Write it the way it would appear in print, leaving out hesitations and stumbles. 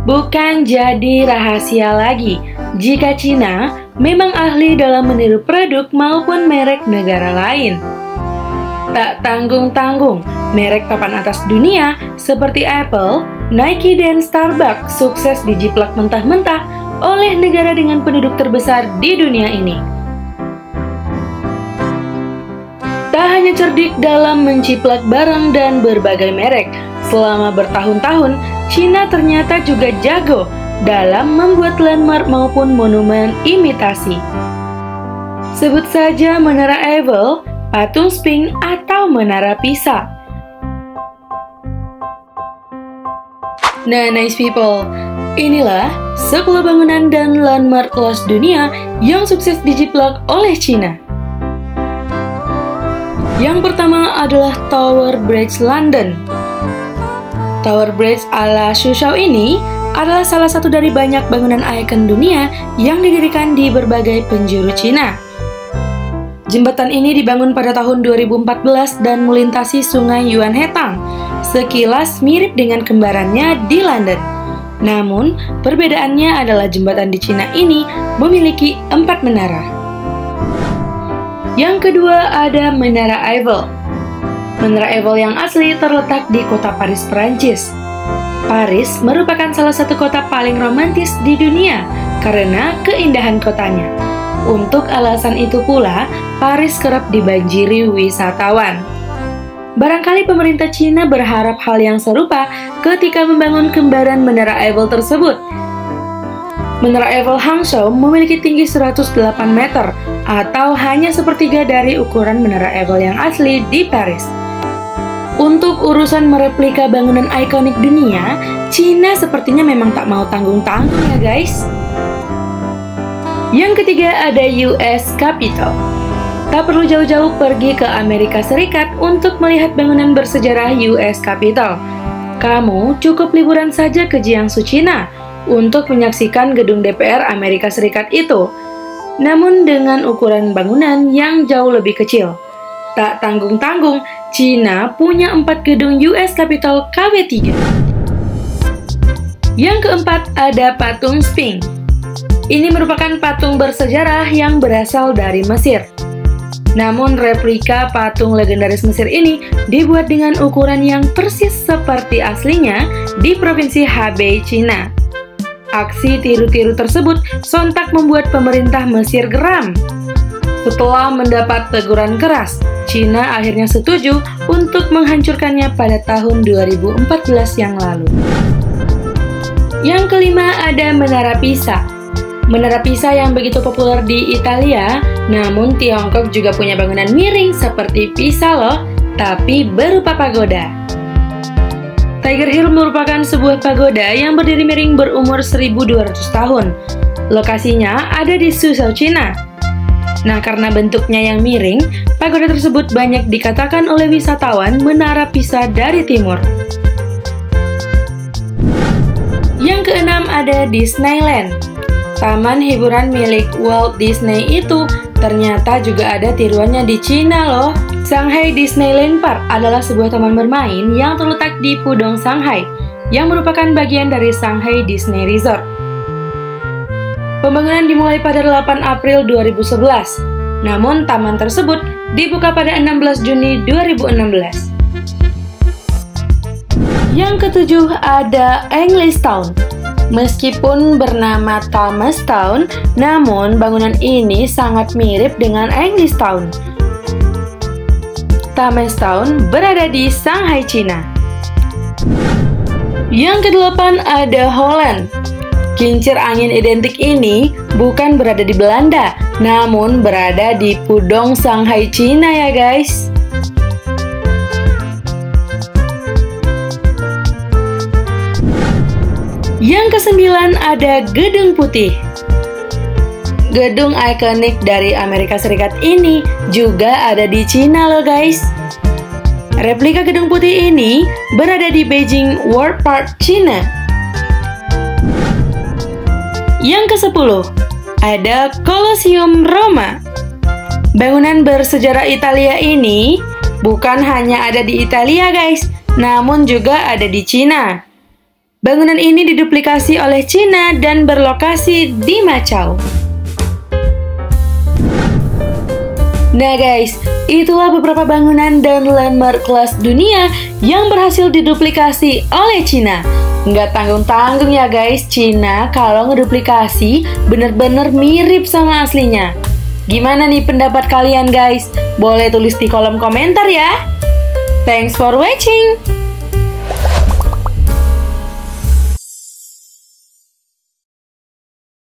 Bukan jadi rahasia lagi jika Cina memang ahli dalam meniru produk maupun merek negara lain. Tak tanggung-tanggung, merek papan atas dunia seperti Apple, Nike, dan Starbucks sukses dijiplak mentah-mentah oleh negara dengan penduduk terbesar di dunia ini. Tak hanya cerdik dalam menciplak barang dan berbagai merek, selama bertahun-tahun, Cina ternyata juga jago dalam membuat landmark maupun monumen imitasi. Sebut saja Menara Eiffel, Patung Sphinx, atau Menara Pisa. Nah, nice people, inilah 10 bangunan dan landmark kelas dunia yang sukses dijiplak oleh Cina. Yang pertama adalah Tower Bridge London. Tower Bridge ala Suzhou ini adalah salah satu dari banyak bangunan ikon dunia yang didirikan di berbagai penjuru Cina. Jembatan ini dibangun pada tahun 2014 dan melintasi sungai Yuanhetang, sekilas mirip dengan kembarannya di London. Namun, perbedaannya adalah jembatan di Cina ini memiliki 4 menara. Yang kedua ada Menara Eiffel. Menara Eiffel yang asli terletak di kota Paris, Perancis. Paris merupakan salah satu kota paling romantis di dunia karena keindahan kotanya. Untuk alasan itu pula, Paris kerap dibanjiri wisatawan. Barangkali pemerintah Cina berharap hal yang serupa ketika membangun kembaran Menara Eiffel tersebut. Menara Eiffel Hangzhou memiliki tinggi 108 meter atau hanya sepertiga dari ukuran Menara Eiffel yang asli di Paris. Untuk urusan mereplika bangunan ikonik dunia, Cina sepertinya memang tak mau tanggung-tanggung ya guys. Yang ketiga ada US Capitol. Tak perlu jauh-jauh pergi ke Amerika Serikat untuk melihat bangunan bersejarah US Capitol. Kamu cukup liburan saja ke Jiangsu, Cina untuk menyaksikan gedung DPR Amerika Serikat itu. Namun dengan ukuran bangunan yang jauh lebih kecil. Tak tanggung-tanggung, Cina punya 4 gedung US Capitol KW3. Yang keempat ada Patung Sphinx. Ini merupakan patung bersejarah yang berasal dari Mesir. Namun replika patung legendaris Mesir ini dibuat dengan ukuran yang persis seperti aslinya di Provinsi Hebei, Cina. Aksi tiru-tiru tersebut sontak membuat pemerintah Mesir geram. Setelah mendapat teguran keras, Cina akhirnya setuju untuk menghancurkannya pada tahun 2014 yang lalu. Yang kelima ada Menara Pisa. Menara Pisa yang begitu populer di Italia, namun Tiongkok juga punya bangunan miring seperti Pisa loh, tapi berupa pagoda. Tiger Hill merupakan sebuah pagoda yang berdiri miring berumur 1200 tahun. Lokasinya ada di Suzhou, Cina. Nah, karena bentuknya yang miring, pagoda tersebut banyak dikatakan oleh wisatawan Menara Pisa dari timur. Yang keenam ada Disneyland. Taman hiburan milik Walt Disney itu ternyata juga ada tiruannya di Cina loh. Shanghai Disneyland Park adalah sebuah taman bermain yang terletak di Pudong, Shanghai, yang merupakan bagian dari Shanghai Disney Resort. Pembangunan dimulai pada 8 April 2011, namun taman tersebut dibuka pada 16 Juni 2016. Yang ketujuh ada English Town. Meskipun bernama Thomas Town, namun bangunan ini sangat mirip dengan English Town. Thomas Town berada di Shanghai, Cina. Yang kedelapan ada Holland. Kincir angin identik ini bukan berada di Belanda, namun berada di Pudong, Shanghai, Cina ya guys. Yang kesembilan ada Gedung Putih. Gedung ikonik dari Amerika Serikat ini juga ada di Cina loh guys. Replika Gedung Putih ini berada di Beijing World Park, Cina. Yang ke-10 ada Colosseum Roma. Bangunan bersejarah Italia ini bukan hanya ada di Italia guys, namun juga ada di Cina. Bangunan ini diduplikasi oleh Cina dan berlokasi di Macau. Nah guys, itulah beberapa bangunan dan landmark kelas dunia yang berhasil diduplikasi oleh Cina. Nggak tanggung-tanggung ya guys, Cina kalau ngeduplikasi bener-bener mirip sama aslinya. Gimana nih pendapat kalian guys? Boleh tulis di kolom komentar ya. Thanks for watching.